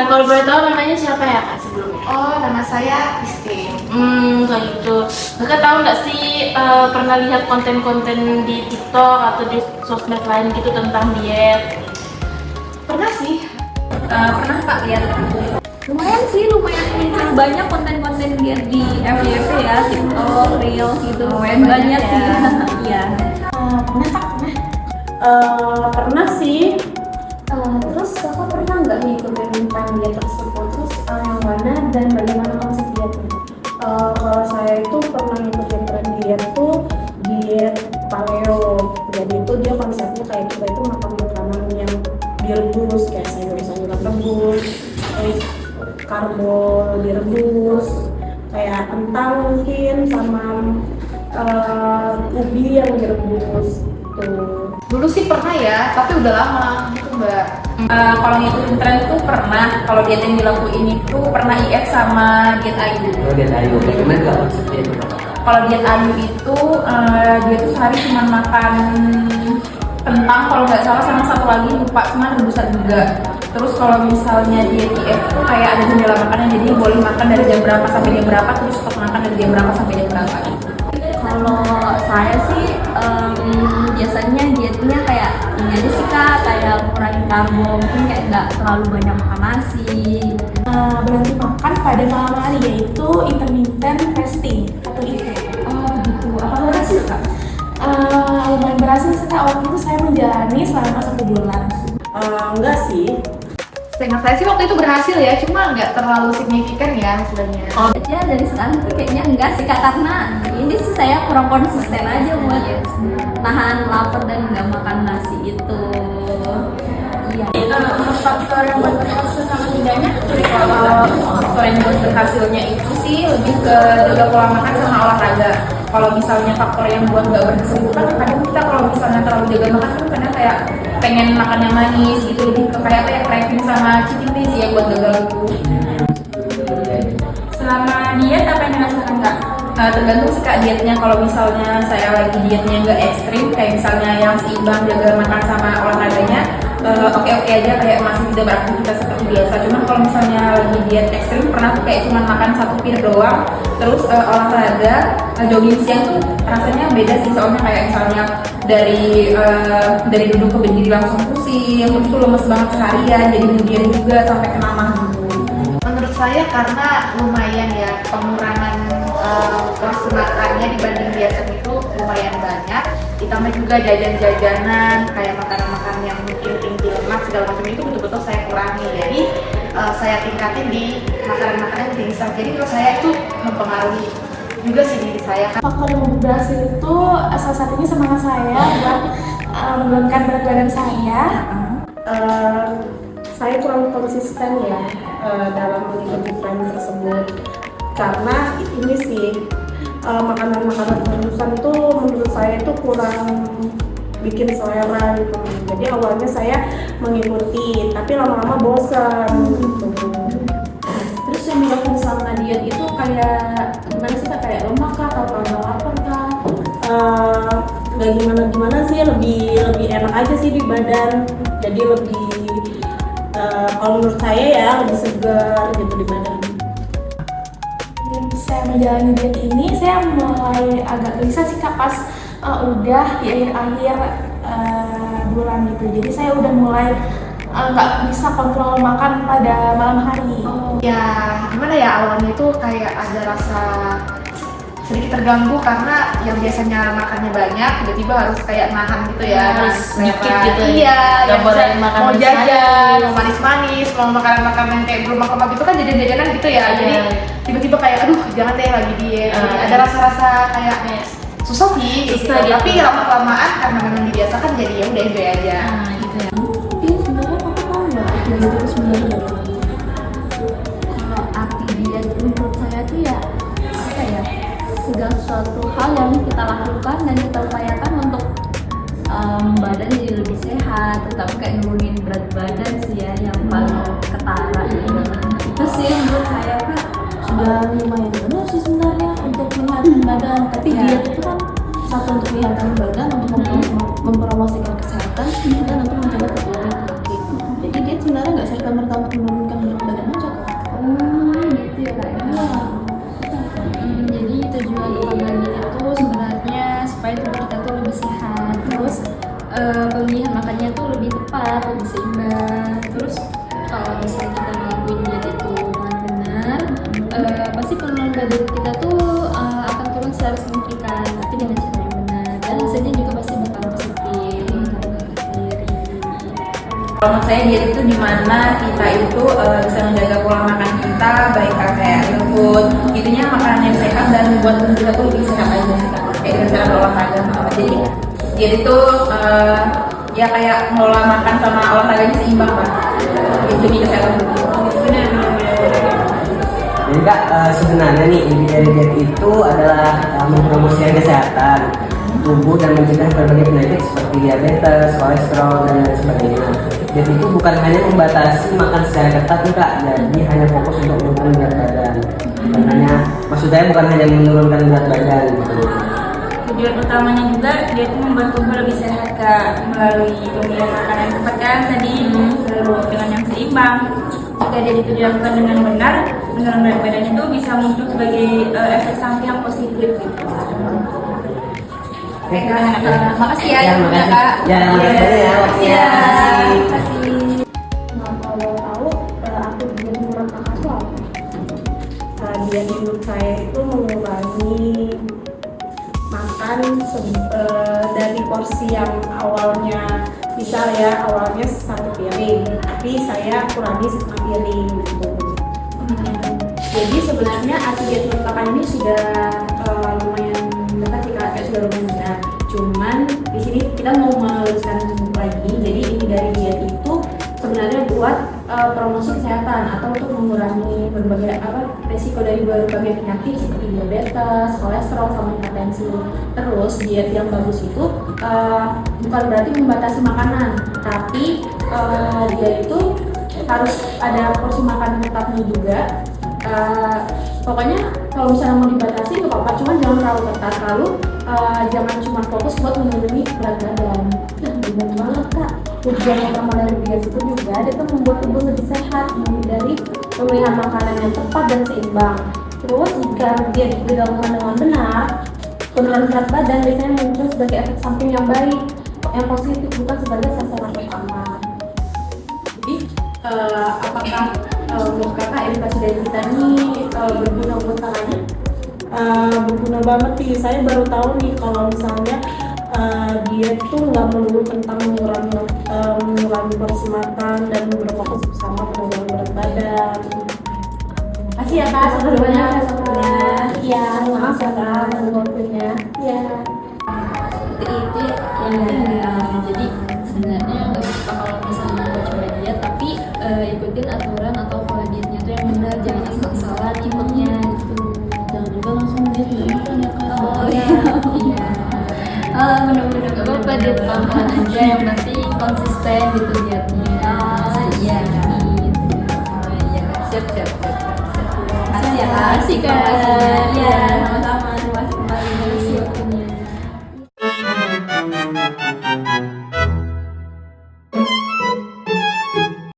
Kalau boleh tahu namanya siapa ya kak sebelumnya? Oh, nama saya Christine. Kayak gitu. Kakak tahu nggak sih pernah lihat konten-konten di TikTok atau di sosmed lain gitu tentang diet? Pernah sih. Pernah kak lihat? Lumayan sih, lumayan muncul banyak konten-konten diet di FYP ya, TikTok, Reels gitu. Lumayan banyak sih. Iya. Pernah kak? Pernah sih. Terus kakak pernah nggak ngikutin tren diet tersebut? Terus yang mana dan bagaimana konsep dietnya? Kalau saya itu pernah ngikutin tren diet tuh diet paleo. Jadi itu dia konsepnya kayak kita itu makan makanan yang direbus kayak sayur-sayuran rebus, terus karbo direbus, kayak kentang mungkin sama ubi yang direbus tuh. Dulu sih pernah ya, tapi udah lama gitu mbak. Kalau ngikutin tren tuh pernah. Kalau diet yang dilakuin itu pernah IF sama diet Ayu. Oh, diet Ayu. Bagaimana nggak konsepnya itu? Kalau diet Ayu itu dia tuh sehari cuma makan kentang kalau nggak salah, sama satu lagi lupa, cuma rebusan juga. Terus kalau misalnya diet IF tuh kayak ada jendela makannya, jadi boleh makan dari jam berapa sampai jam berapa, terus stop makan dari jam berapa sampai jam berapa. Kalau saya sih biasanya dietnya kayak ini aja sih kak, kayak kurangin karbo, mungkin kayak nggak terlalu banyak makan nasi. Berhenti makan pada malam hari, yaitu intermittent fasting atau IF. Oh begitu, apa berhasil kak? Lumayan berhasil sih kak, waktu itu saya menjalani selama 1 bulan. Enggak sih. Seingat saya sih waktu itu berhasil ya, cuma nggak terlalu signifikan ya hasilnya. Ya dari sekarang tuh kayaknya enggak sih kak, karena ini sih saya kurang konsisten aja buat nahan lapar dan nggak makan nasi itu. Iya. Faktor yang buat berhasil sama tidaknya? Kalau faktor yang buat berhasilnya itu sih lebih ke jaga pola makan sama olahraga. Kalau misalnya faktor yang buat nggak berhasil itu kan kadang kita kalau misalnya terlalu jaga makan kan kadang kayak pengen makan yang manis gitu, lebih ke kayak craving sama cheating day sih yang buat gagal itu. Selama diet apa yang dirasakan kak? Tergantung sih kak dietnya. Kalau misalnya saya lagi dietnya nggak ekstrim, kayak misalnya yang seimbang jaga makan sama olahraganya, oke-oke aja, kayak masih tidak beraktivitas seperti biasa. Cuman kalau misalnya lagi diet ekstrim, pernah tuh kayak cuma makan 1 pir doang, terus olahraga, jogging siang tuh rasanya beda sih, soalnya kayak misalnya dari duduk ke berdiri langsung pusing, terus tuh lemes banget seharian, jadi kemudian juga sampai kena mah gitu. Menurut saya karena lumayan ya pengurangan porsi makannya dibanding biasa itu lumayan banyak. Ditambah juga jajan-jajanan kayak makanan-makanan yang mungkin tinggi lemak segala macam itu betul-betul saya kurangi. Jadi saya tingkatin di makanan-makanan yang tinggi serat. Jadi menurut saya itu mempengaruhi juga sih diri saya. Faktor yang berhasil itu salah satunya semangat saya buat menurunkan berat badan saya. Saya kurang konsisten ya dalam mengikuti tren tersebut, karena ini sih makanan-makanan rebusan tuh menurut saya itu kurang bikin selera gitu. Jadi awalnya saya mengikuti, tapi lama-lama bosan gitu. Terus yang dilakukan selama diet itu kayak gimana sih kak? Kayak lemak kah atau karena lapar kah? Nggak gimana-gimana sih, lebih enak aja sih di badan. Jadi lebih kalau menurut saya ya lebih segar gitu di badan. Dan saya menjalani diet ini, saya mulai agak gelisah sih kak pas udah di akhir-akhir bulan gitu. Jadi saya udah mulai nggak bisa kontrol makan pada malam hari. Ya gimana ya, awalnya itu kayak ada rasa sedikit terganggu karena yang biasanya makannya banyak tiba-tiba harus kayak nahan gitu ya, Harus sedikit gitu ya. Iya, Nggak yang boleh bisa makan mau manis-manis. jajan, mau manis-manis, mau makanan-makanan kayak berlemak-lemak itu kan jajan-jajanan gitu ya. Jadi Iya. tiba-tiba kayak aduh jangan deh lagi diet. Jadi ada rasa-rasa kayak susah sih, Susah gitu. gitu. Tapi lama-kelamaan karena memang dibiasakan jadi ya udah enjoy aja. Gitu ya. Tapi sebenarnya aku tahu nggak arti diet itu sebenarnya bagaimana? Kalau arti diet menurut saya tuh ya apa ya, segala sesuatu hal yang kita lakukan dan kita upayakan untuk badan jadi lebih sehat, terutama kayak nurunin berat badan sih ya yang paling ketara gitu. Itu sih menurut saya kak. Sudah lumayan benar sih sebenarnya untuk menyehatkan badan, tapi Ya. diet itu kan satu untuk menyehatkan badan, untuk mempromosikan kesehatan, dan untuk menjaga kekuatan kaki. Jadi diet sebenarnya nggak serta merta untuk menurunkan berat badan. sehat. Terus pemilihan makannya tuh lebih tepat, lebih seimbang. Terus kalau misalnya kita ngelakuin diet itu dengan benar, pasti penurunan badan kita tuh akan turun secara signifikan, tapi dengan cara yang benar. Dan hasilnya juga pasti bakal positif. Kalau menurut saya diet itu dimana kita itu bisa menjaga pola makan kita, baik kayak real food, intinya makanan yang sehat dan buat tubuh kita tuh lebih sehat aja sih Kak. Kayak dengan cara berolahraga sama apa. Jadi diet itu ya kayak ngelola makan sama olahraganya seimbang lah. Itu demi kesehatan tubuh. Benar. Jadi Kak, sebenarnya nih inti dari diet itu adalah mempromosikan kesehatan tubuh dan mencegah berbagai penyakit seperti diabetes, kolesterol, dan lain sebagainya. Diet itu bukan hanya membatasi makan secara ketat nih Kak, jadi hanya fokus untuk menurunkan berat badan. Maksud saya bukan hanya menurunkan berat badan gitu. Tujuan utamanya juga dia itu membuat tubuh lebih sehat Kak, melalui pemilihan makanan yang tepat kan tadi, lalu dengan yang seimbang. Jika dia dilakukan dengan benar, menurunkan berat badan itu bisa muncul sebagai efek samping yang positif gitu. Oke, Makasih ya, makasih. Kak. Ya, makasih ya. Makasih. Nah, kalau tahu aku diet menurut kakak tuh apa? Diet menurut saya itu mengurangi makan dari porsi yang awalnya besar ya, awalnya 1 piring, tapi saya kurangi 1 piring gitu. Jadi sebenarnya arti diet menurut kakak ini sudah lumayan dekat sih Kak, sudah lumayan benar. Cuman di sini kita mau meluruskan lagi. Jadi inti dari diet itu sebenarnya buat promosi kesehatan atau untuk mengurangi berbagai resiko dari berbagai penyakit seperti diabetes, kolesterol, sama hipertensi. Terus diet yang bagus itu bukan berarti membatasi makanan, tapi dia itu harus ada porsi makanan tetapnya juga. Pokoknya kalau misalnya mau dibatasi nggak apa-apa, cuman jangan terlalu ketat, lalu jangan cuma fokus buat memenuhi berat badan. Benar banget Kak. Tujuan utama dari diet itu juga dia tuh membuat tubuh lebih sehat, mulai dari pemilihan makanan yang tepat dan seimbang. Terus jika diet itu dilakukan dengan benar, penurunan berat badan biasanya muncul sebagai efek samping yang baik, yang positif, bukan sebagai sasaran utama. Jadi apakah menurut kakak edukasi dari kita ini berguna buat kakaknya? Berguna banget sih. Saya baru tahu nih kalau misalnya diet tuh nggak melulu tentang mengurangi porsi makan dan berfokus bersama penurunan berat badan. Makasih ya Kak, sampai banyak ya Kak. Iya, maaf ya Kak, waktunya. Iya. Seperti itu ya. Jadi sebenarnya nggak apa-apa kalau misalnya mau coba diet, tapi ikutin aturan atau pola dietnya itu yang benar, jangan asal-asalan ikutnya gitu. Jangan juga langsung diet nggak makan ya Kak. Oh iya. Bener-bener gak apa-apa, diet pelan-pelan aja, yang penting konsisten gitu dietnya. Iya. Siap. Terima kasih Kak. Iya, sama-sama.